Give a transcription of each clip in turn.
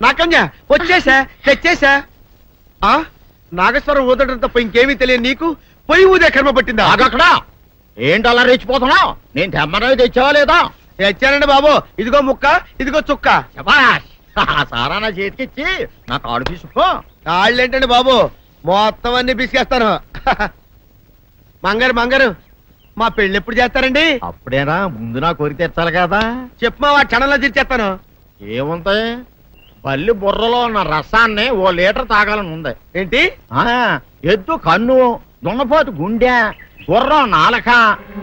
నాకన్య వచ్చేసా తెచ్చేసా. నాగేశ్వరం ఊదటం తప్ప ఇంకేమీ తెలియదు నీకు. పొయ్యి ఊదే కర్మ పట్టిందా? అక్కడ ఏంటి అలా రెచ్చిపోతున్నావు? నేను తెమ్మనవి తెచ్చావా లేదా? తెచ్చానండి బాబు. ఇదిగో ముక్క, ఇదిగో చుక్క. సారా నా చేతికిచ్చి నా కాడు తీసుకో. కాళ్ళేంటండి బాబు, మొత్తం అన్ని బిసికేస్తాను. మంగారు మా పెళ్ళి ఎప్పుడు చేస్తారండి? అప్పుడేనా, ముందు నా కోరిక తెచ్చాలి కదా. చెప్పు మా క్షణంలో తీర్చేస్తాను. ఏముంటాయి, పల్లి బుర్రలో ఉన్న రసాన్ని 1 లీటర్ తాగాలని ఉంది. ఏంటి? ఎద్దు కన్ను, దున్నపోతు గుండె, గుర్రం నాలక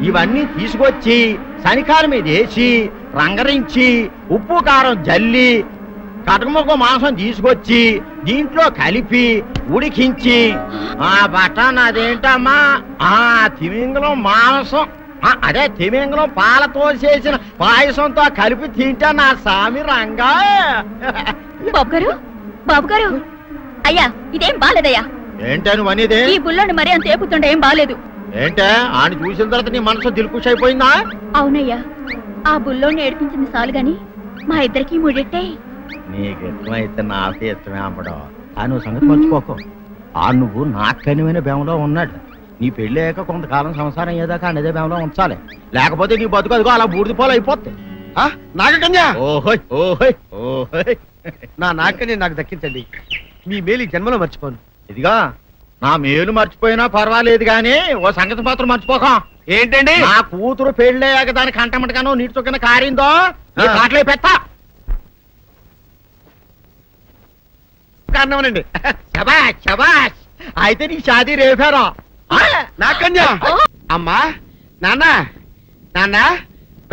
ఇవన్నీ తీసుకొచ్చి శనికాల మీద వేసి రంగరించి ఉప్పు కారం జల్లి కటకముక్క మాంసం తీసుకొచ్చి దీంట్లో కలిపి ఉడికించి బటన్ అదేంటమ్మా తిమింగలం మాంసం, అదే తిమింగలం పాలతో చేసిన పాయసంతో కలిపి తింటా నా సామి రంగా. బాబు గారు అయ్యా, ఇదేం బాలేదయ్యా. ఏంటా నువ్వు అనేది? ఈ బుల్లోని మరీ అంత ఏపుతుండే ఏం బాలేదు. ఏంటే ఆయన చూసిన తర్వాత నీ మనసు దిల్కుష్ అయిపోయిందా? అవునయ్యా, ఆ బుల్లోని ఏడిపించింది చాలు గాని మా ఇద్దరికి ముడిట్టే. నీకు ఇష్టమైతే నాకే ఇష్టమే అమ్మడం. నువ్వు సంగతి మర్చిపోకు. నువ్వు నాకు కనివైన బేమలో ఉన్నాడు. నీ పెళ్లి అయ్యాక కొంతకాలం సంసారం ఏదాకా అనేదే బేమలో ఉంచాలి, లేకపోతే నీ బతుకు అదిగో అలా బూడిద పోలు అయిపోతాయి. నాగకన్యా, ఓహోయ్ ఓహోయ్ ఓహోయ్, నా నాగకన్య నాకు దక్కించండి. మీ మేలు జన్మలో మర్చిపోను. ఇదిగా నా మేలు మర్చిపోయినా పర్వాలేదు గాని ఓ సంగతి మాత్రం మర్చిపోక. ఏంటండి? నా కూతురు పెళ్ళయ్యాక దానికి కంటమటగానో నీటి చొక్కన కారిందో కాట్లే పెట్ట కారణమనండి. శబాష్ శబాష్, అయితే నీ షాదీ రేపారా? నాకన్యా. అమ్మా, నాన్న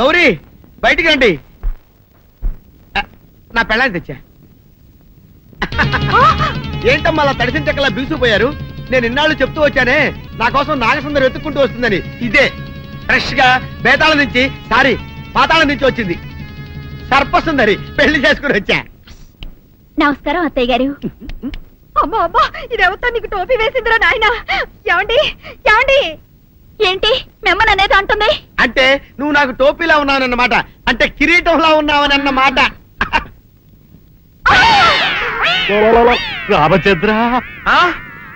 గౌరీ బయటికి రండి. నా పెళ్ళాన్ని తెచ్చా. ఏంటమ్మా అలా తడిసిన చెక్కలా బిగుసిపోయారు? నేను ఇన్నాళ్ళు చెప్తూ వచ్చానే నా కోసం నాగసుందరం వెతుక్కుంటూ వస్తుందని. ఇదే ఫ్రెష్ గా బేతాళం నుంచి పాతాళం నుంచి వచ్చింది సర్పసుందరి. పెళ్లి చేసుకుని వచ్చా. నమస్కారం అత్తయ్య గారు. అమ్మా అమ్మా, ఇదేవతా నీకు టోపీ వేసిందిరా నాయన. ఏమండి ఏమండి, ఏంటి మిమ్మల్ని అనేది అంటుంది? అంటే నువ్వు నాకు టోపీలా ఉన్నావనన్నమాట, అంటే కిరీటంలా ఉన్నావనన్నమాట. రామచంద్ర,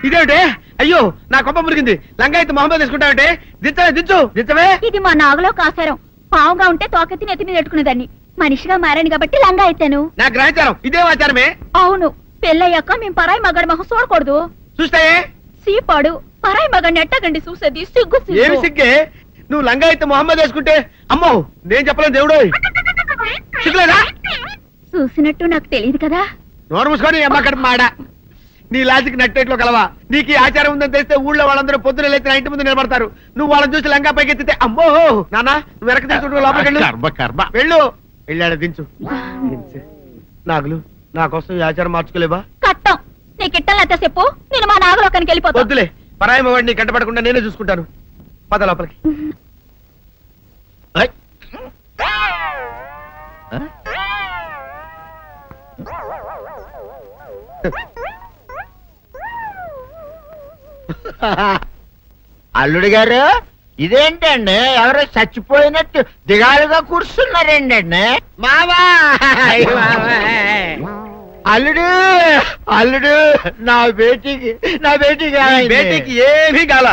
ఇదేమిటే? అయ్యో నా కొప్ప మురిగింది. లంగా అయితే మొహమ్మద్ తీసుకుంటావంటే? దించవే. ఇది మా నాగలో కాసారం. పావుగా ఉంటే తోకెత్తి నెత్తి మీద పెట్టుకునేదాన్ని. మనిషిగా మారాను కాబట్టి లంగా అయితాను. నా గ్రహచారం ఇదే ఆచారమే. అవును, పెళ్ళయ్యాక మేము పరాయి మగాడి మొహం చూడకూడదు. చూస్తాయే సీపాడు పరాయి మగాడిని ఎట్టగండి చూసేది. సిగ్గు ఏమి సిగ్గే? నువ్వు లంగా అయితే మొహమ్మద్ వేసుకుంటే అమ్మో నేను చెప్పలేను దేవుడు. సిగ్గులేదా? చూసినట్టు నాకు తెలియదు కదా. నోరు మూసుకొని అమ్మకడ మాడ. నీ లాజిక్ నట్టేట్లో కలవా? నీకు ఈ ఆచారం ఉందని తెలిస్తే ఊళ్ళో వాళ్ళందరూ పొద్దున లేచి నా ఇంటి ముందు నిలబడతారు. నువ్వు వాళ్ళని చూసి లంగా పైకి ఎత్తితే అమ్మో నాన్న నువ్వు వెనక తీసుకుంటూ లోపలికి వెళ్ళు. వెళ్ళాడు దించు. నాగులు నా కోసం ఈ ఆచారం మార్చుకోలేవా? కట్టం నీకు ఇట్టలేతే చెప్పు, నేను మా నాగలోకానికి వెళ్ళిపోతా. వద్దులే, పరాయి వాడిని కంటపడకుండా నేనే చూసుకుంటాను. పద లోపలికి. అల్లుడి గారు, ఇదేంటండి ఎవరో చచ్చిపోయినట్టు దిగాలుగా కూర్చున్నారేంటండి? మావా అల్లుడు అల్లుడు, నా బేటీకి ఏమీ కాల.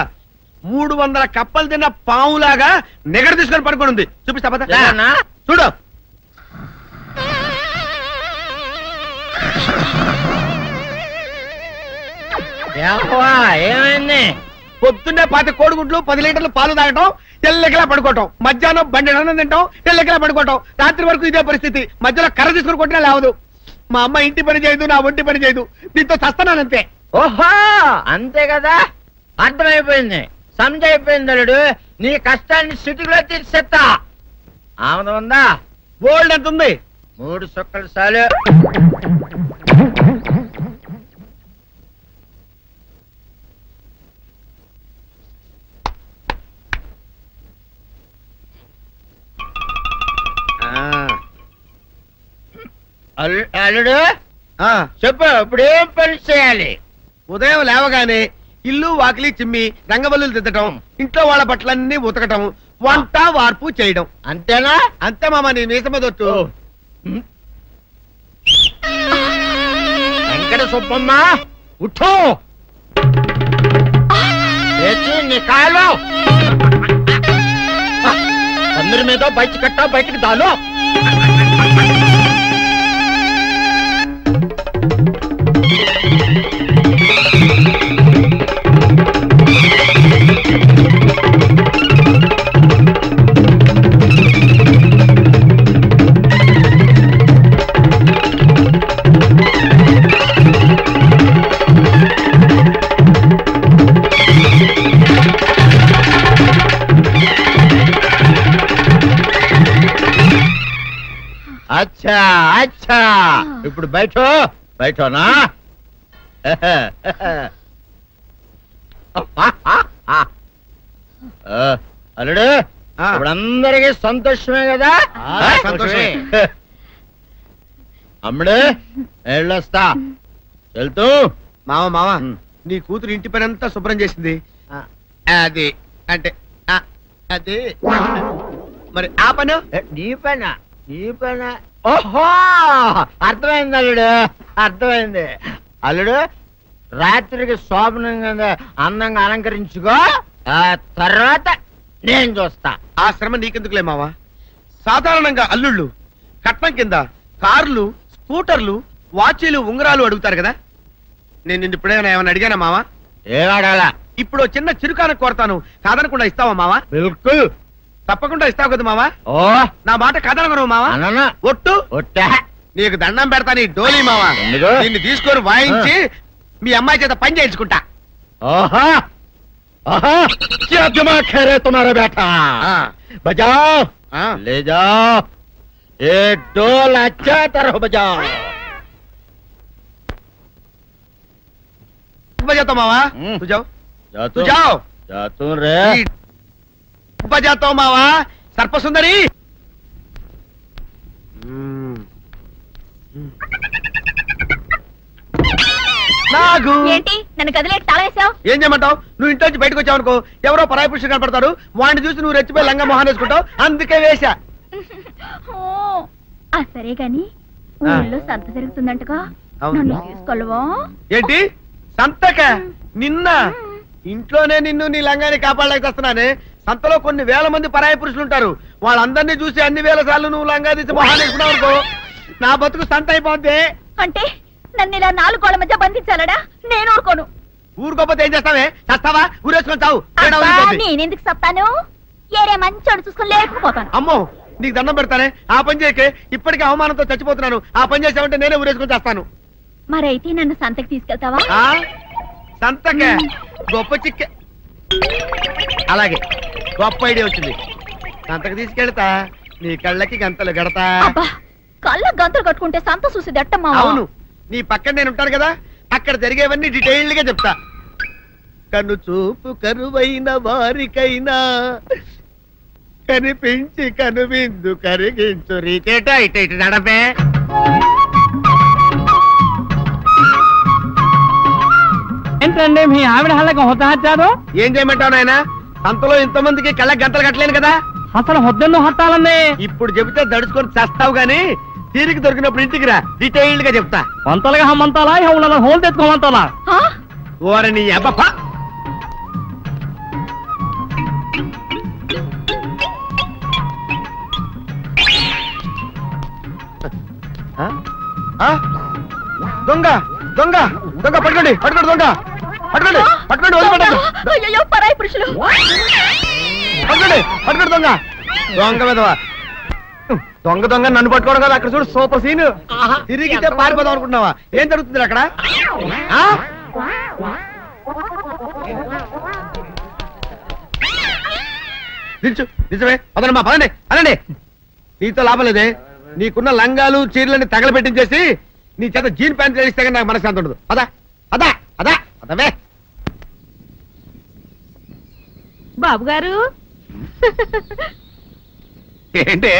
300 కప్పలు తిన్న పావులాగా నిగడ తీసుకొని పడుకొని ఉంది. చూపిస్తా పద. చూడు. ఏమైంది? పొద్దున్నే 10 కోడిగుడ్లు 10 లీటర్లు పాలు తాగటం, తెల్లకిలా పడుకోవటం. మధ్యాహ్నం బండి అన్నం తింటాం, తెల్లకిలా పడుకోవటం. రాత్రి వరకు ఇదే పరిస్థితి. మధ్యలో కర్ర తీసుకుని కొట్టినా లేవదు. మా అమ్మ ఇంటి పని చేయదు, నా ఒంటి పని చేయదు. దీంతో చస్తున్నానంతే. ఓహో అంతే కదా, అర్థమైపోయింది, సంజైపోయింది. అల్లుడు నీ కష్టాన్ని సిటీలో తీర్చేస్తా. ఆమె ఉందా? గోల్డ్ ఎంత ఉంది? 3 సుక్కలు చాలు. అల్లుడు చెప్పు, ఇప్పుడు ఏం పని చేయాలి? ఉదయం లేవగానే ఇల్లు వాకిలి చిమ్మి రంగవల్లులు దిద్దటం, ఇంట్లో వాళ్ళ బట్టలన్నీ ఉతకటం, వంట వార్పు చేయడం. అంతేనా? అంతే మామ, నీ మీసమదొట్టు. ఎక్కడ సుబ్బమ్మ ఉఠో లేచి నీ కాళ్ళు అందరి మీద బయట కట్టా బయటికి దాలో అచ్చా అచ్చా ఇప్పుడు బయటనా అల్లుడు ఇప్పుడు అందరికి సంతోషమే కదా సంతోషమే. అమ్ముడు వెళ్ళొస్తా వెళ్తూ మావ నీ కూతురు ఇంటి పని అంతా శుభ్రం చేసింది అది అంటే అది మరి ఆ పను నీ పైన ఓహో అర్థమైంది అల్లుడు అర్థమైంది అల్లుడు రాత్రికి శోభనంగా అందంగా అలంకరించుకో ఆ తర్వాత నేను చూస్తా ఆ శ్రమ నీకెందుకులే మావా సాధారణంగా అల్లుళ్ళు కట్నం కింద కార్లు స్కూటర్లు వాచీలు ఉంగరాలు అడుగుతారు కదా నేను నిన్ను ఇప్పుడేమైనా ఏమైనా అడిగానా మావా ఏడాడాలా ఇప్పుడు ఓ చిన్న చిరుకాన కోరతాను కాదనకుండా ఇస్తావా మావా బిల్కుల్ తప్పకుండా ఇస్తావు కదా మావా ఓ నా మాట కాదనగను మావా అననా ఒట్టు ఒట్టా నీకు దండం పెడతా నీ డోలీ మావా ఎందుకు? నిన్ను తీసుకొని వాయించి మీ అమ్మాయి చేత పని చేయించుకుంటా ओहा ओहा क्या दिमाग है रे तुम्हारा बेटा बजाओ ले जाओ ये डोल अच्छा तरह बजाओ बजाता मावा तू जाओ जा तू जाओ जा तू रे बजाता हूँ मावा सर्प सुंदरी నాగు ఏంటి నన్ను గదిలేటి తాళేసావు? ఏం చేయమంటావు నువ్వు ఇంట్లో నుంచి బయటకు వచ్చావు అనుకో ఎవరో పరాయి పురుషులు కనపడతారు వాడిని చూసి నువ్వు రెచ్చిపోయి లంగా మొహాన్ని వేసుకుంటావు అందుకే వేశా సరే గాని ఊళ్ళో సంత జరుగుతుందంటగా అవును. నన్ను తీసుకెళ్ళవా? ఏంటి సంతక నిన్న ఇంట్లోనే నిన్ను నీ లంగాన్ని కాపాడలేక వస్తున్నానే సంతలో కొన్ని వేల మంది పరాయి పురుషులు ఉంటారు వాళ్ళందరినీ చూసి అన్ని వేల సార్లు నువ్వు లంగా తీసి మొహాన్ని వేసుకున్నావు అనుకో నా బతుకు సంత అయిపోద్ది అంటే నన్ను ఇలా నాలుగు గోళ్ల మధ్య బంధించాలడా? నేను ఊరుకోను. ఊరుకోపోతే ఏం చేస్తావే చస్తావా ఊరేసుకొని చావు తేడా అబ్బా, వదిలిపోద్ది. నేనెందుకు చెప్తాను? ఏరే మంచోడు చూసుకొని లేకపోతాను. అమ్మో నీకు దండం పెడతానే ఆ పని చేయకే ఇప్పటికే అవమానంతో చచ్చిపోతున్నాను ఆ పని చేసావంటే నేనే ఊరేసుకొని చేస్తాను మరైతే నన్ను సంతకి తీసుకెళ్తావా? ఆ సంతకే గొప్ప చిక్కే అలాగే గొప్ప ఐడియా వచ్చింది సంతకు తీసుకెళ్తా నీ కళ్ళకి గంతలు గడతా అబ్బా, కళ్ళ గంతులు కట్టుకుంటే సంత చూసి దట్టమ్మా. అవును నీ పక్కన నేను ఉంటాను కదా అక్కడ జరిగేవన్నీ డీటెయిల్డ్ గా చెప్తా కను చూపు కరువైన వారికైనా కనిపించి కనువిందు కరిగించు రీచేట ఇట ఇటు నడపే ఏంటండి మీ ఆవిడ హల్లకి హొత్తహత్యారు? ఏం చేయమంటావు నాయన సంతలో ఇంతమందికి కళ్ళకి గంతలు కట్టలేను కదా అసలు హొద్దెందు హత్తాలండి. ఇప్పుడు చెబితే దడుచుకొని చేస్తావు గాని తీరికి దొరికినప్పుడు ఇంటికి రా డీటెయిల్డ్ గా చెప్తా వంతలుగా హమ్మంతాలా ఎవడ హోల్ తెచ్చుకోమంతాలా? ఆ? ఓరని అబ్బప్ప ఆ? ఆ? దొంగ దొంగ దొంగ పట్టుకోండి పట్టుకోండి దొంగ పట్టుకోండి పట్టుకోండి వదిలిపెట్టండి అయ్యయ్యో, పరాయి పురుషులు. పట్టుకోండి పట్టుకోండి దొంగ దొంగ విధవా దొంగ దొంగ నన్ను పట్టుకోవడం కదా అక్కడ చూడు సూపర్ సీన్ తిరిగితే పారిపోదాం అనుకుంటున్నావా ఏం జరుగుతుంది అక్కడ ఆ? నిల్చు నిజమే పదండి మా పదండి అనండి నీతో లాభం లేదే నీకున్న లంగాలు చీరలని తగలబెట్టించేసి నీ చేత జీన్ ప్యాంట్ వేస్తే కానీ నాకు మనశ్శాంతి ఉండదు అదా అదా అదా అదవే బాబు గారు ఏంటే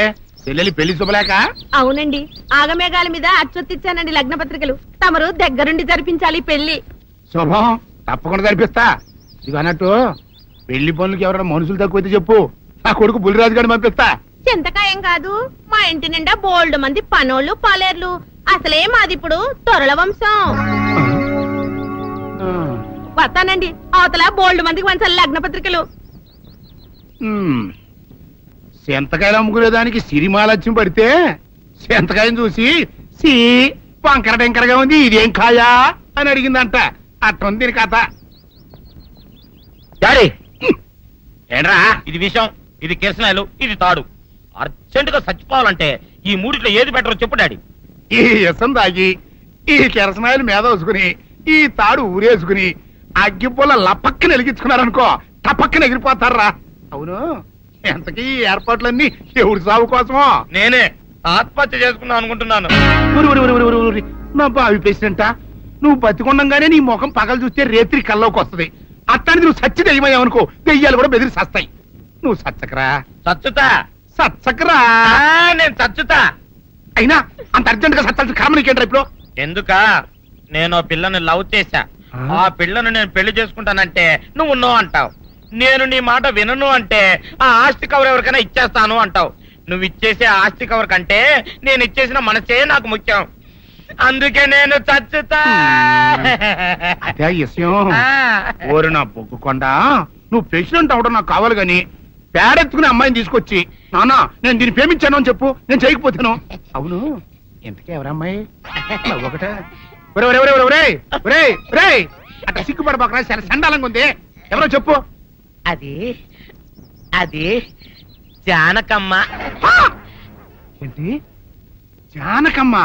చెల్లెలి పెళ్లి శుభలేక అవునండి ఆగమేఘాల మీద అచ్చొత్తిచ్చానండి లగ్న పత్రికలు తమరు దగ్గరుండి జరిపించాలి పెళ్లి శుభం తప్పకుండా జరిపిస్తా ఇది అన్నట్టు పెళ్లి పనులకి ఎవరైనా మనుషులు తక్కువైతే చెప్పు నా కొడుకు బుల్లిరాజు గారిని పంపిస్తా చింతకాయం కాదు మా ఇంటి నిండా బోల్డ్ మంది పనోళ్ళు పాలేర్లు అసలే మాది ఇప్పుడు తొరల వంశం వస్తానండి అవతల బోల్డ్ మందికి మంచి లగ్న పత్రికలు. సెంతకాయలు అమ్ముకునేదానికి సిరిమాలత్యం పడితే సెంతకాయని చూసి సి వంకర టెంకరగా ఉంది ఇదేం కాయా అని అడిగిందంట. అట్టుంది దీని కథ. డాడీ ఏంట్రా ఇది విషయం, ఇది కిరసనాయలు, ఇది తాడు. అర్జెంట్ గా చచ్చిపోవాలంటే ఈ మూడిట్లో ఏది బెటర్ చెప్పు డాడీ. ఈ ఇసం తాగి ఈ కిరసనాయలు మీద వేసుకుని ఈ తాడు ఊరేసుకుని అగ్గిపుల్ల లపక్కన వెలిగించుకున్నారనుకో టపక్కన ఎగిరిపోతారా. అవును, ఎంతకీ ఈ ఏర్పాట్లన్నీ ఎవరి సాగు కోసమో? నేనే ఆత్మహత్య చేసుకుందాం అనుకుంటున్నాను. ఊరి ఊరి ఊరి ఊరి ఊరి నా బావి పేసినంట. నువ్వు బతికొండంగానే నీ ముఖం పగలు చూస్తే రేత్రి కల్లోకి వస్తుంది. అట్టానికి నువ్వు సచ్చి దెయ్యమయ్యావనుకో దెయ్యాలు కూడా బెదిరి సస్తాయి. నువ్వు సచ్చకరా చచ్చుతా, సచ్చకరా. నేను చచ్చుతా. అయినా అంత అర్జెంట్ గా సత్తాల్సిన కర్మ నీకేంట్రా ఇప్పుడు? ఎందుక నేను ఆ పిల్లని లవ్ చేశా. ఆ పిల్లను నేను పెళ్లి చేసుకుంటానంటే నువ్వు నో అంటావు. నేను నీ మాట వినను అంటే ఆ ఆస్తి కవర్ ఎవరికైనా ఇచ్చేస్తాను అంటావు. నువ్వు ఇచ్చేసే ఆస్తి కవర్ కంటే నేను ఇచ్చేసిన మనసే నాకు ముఖ్యం. అందుకే నేను చచ్చుతా. అదే విషయం. ఓరి నా బొగ్గుకొండ, నువ్వు ప్రెసిడెంట్ అవడం నాకు కావాలి గాని పేడెత్తుకునే అమ్మాయిని తీసుకొచ్చి నానా నేను దీన్ని ప్రేమించాను అని చెప్పు, నేను చేయకపోతాను. అవును, ఎంతకే ఎవరమ్మాయి? ఒకటే అట్లా సిగ్గుపడబాకరా, చాలా సండాలంగా ఉంది. ఎవరో చెప్పు. అది అది జానకమ్మ. ఏంటి జానకమ్మ?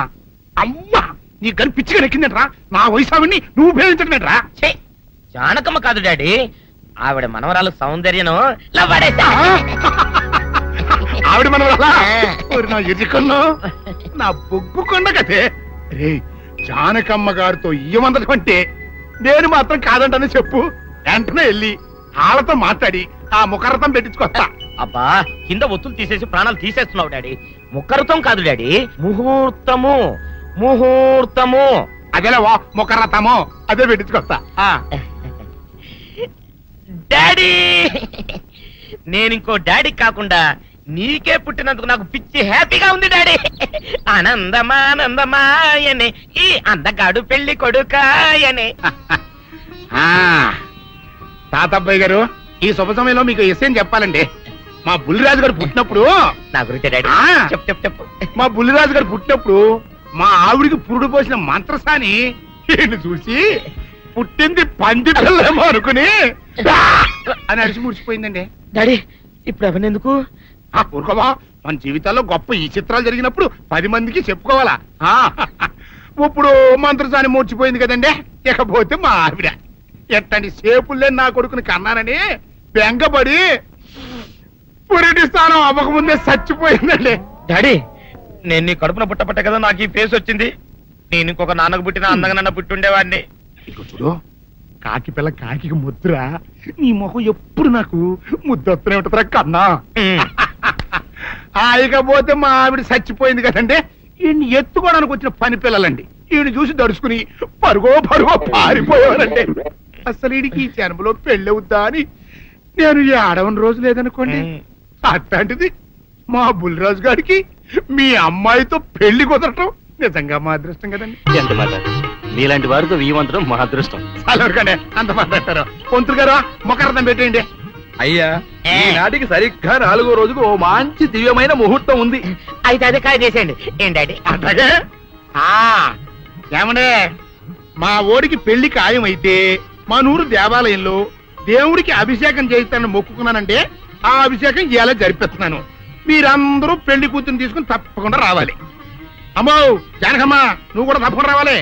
అమ్మా నీ గని పిచ్చిగా నెక్కిందంట్రా. నా వయసావిని నువ్వు ప్రేమించటమేట్రా? ఛీ, జానకమ్మ కాదు డాడీ, ఆవిడ మనవరాలు సౌందర్యను ఆవిడ మన నా ఎదుకుల్లో నా బొగ్గుకొండ కదే. రే జానకమ్మ గారితో ఇయ్యమందడం అంటే నేను మాత్రం కాదంటని చెప్పు. వెంటనే వెళ్ళి వాళ్ళతో మాట్లాడి ఆ ముఖరథం పెట్టించుకొస్తా. అబ్బా కింద ఒత్తులు తీసేసి ప్రాణాలు తీసేస్తున్నావు డాడీ. ముఖరుతం కాదు డాడీ, ముహూర్తము. ముహూర్తము అదేలే వా ముఖరథము, అదే పెట్టించుకొస్తా. డాడీ నేను ఇంకో డాడీ కాకుండా నీకే పుట్టినందుకు నాకు పిచ్చి హ్యాపీగా ఉంది డాడీ. ఆనందమానందమాయనే ఈ అందగాడు పెళ్లి కొడుకాయనే. తాతబ్బాయి గారు, ఈ శుభ సమయంలో మీకు విషయం చెప్పాలండి. మా బుల్లిరాజు గారు పుట్టినప్పుడు నా గురించి డాడీ ఆ. చెప్పు. మా బుల్లిరాజు గారు పుట్టినప్పుడు మా ఆవిడికి పురుడు పోసిన మంత్రసాని ఈయన్ని చూసి పుట్టింది పంది పిల్లేమో అనుకుని అని అరిచి ముడిచిపోయిందండి. డాడీ ఇప్పుడు ఎవరినెందుకు? ఆ ఊరుకోవా, మన జీవితాల్లో గొప్ప ఈ చిత్రాలు జరిగినప్పుడు 10 మందికి చెప్పుకోవాలా. ఇప్పుడు మంత్రసాని మూర్చిపోయింది కదండి. ఇకపోతే మా ఆవిడ ఎట్టండి సేపుల్లే నా కొడుకుని కన్నానని బెంగపడి పురిటి స్థానం అవ్వకముందే చచ్చిపోయిందండి. డాడీ నేను నీ కడుపున పుట్టపట్ట కదా నాకు ఈ ఫేస్ వచ్చింది. నేను ఇంకొక నాన్నకు పుట్టిన అందంగా నన్ను పుట్టుండేవాడిని. ఇక చూడు, కాకి పిల్ల కాకి ముద్దురా. నీ మొహం ఎప్పుడు నాకు ముద్దొత్తనే ఉంటుందిరా కన్నా. ఇకపోతే మా ఆవిడ చచ్చిపోయింది కదండి. ఈయన్ని ఎత్తుకోవడానికి వచ్చిన పని పిల్లలండి ఈయన చూసి దడుచుకుని పరుగో పారిపోయేవారండి. అసలు ఈడికి ఈ జన్మలో పెళ్ళవుద్దా అని నేను ఏడవని రోజు లేదనుకోండి. అట్లాంటిది మా బుల్లిరాజు గారికి మీ అమ్మాయితో పెళ్లి కుదరటం నిజంగా మా అదృష్టం కదండి. ఎంత మాట, నీలాంటి వారితో వీయమంతరం మా అదృష్టం. చాలవరకండి అంత మాట్లాడతారు. పొంతులు గారు మొకరథం పెట్టేయండి. అయ్యా ఈనాటికి సరిగ్గా 4వ రోజుకు ఓ మంచి దివ్యమైన ముహూర్తం ఉంది. అయితే అదే కాయ చేసేయండి. ఏం డాడీ? అట్లాగే ఏమండే, మా ఓడికి పెళ్లి ఖాయం అయితే మా నూరు దేవాలయంలో దేవుడికి అభిషేకం చేయిస్తానని మొక్కుకున్నానంటే ఆ అభిషేకం ఇలా జరిపిస్తున్నాను. మీరందరూ పెళ్లి కూతురు తీసుకుని తప్పకుండా రావాలి. అమ్మో జానకమ్మ, నువ్వు కూడా తప్పకుండా రావాలి.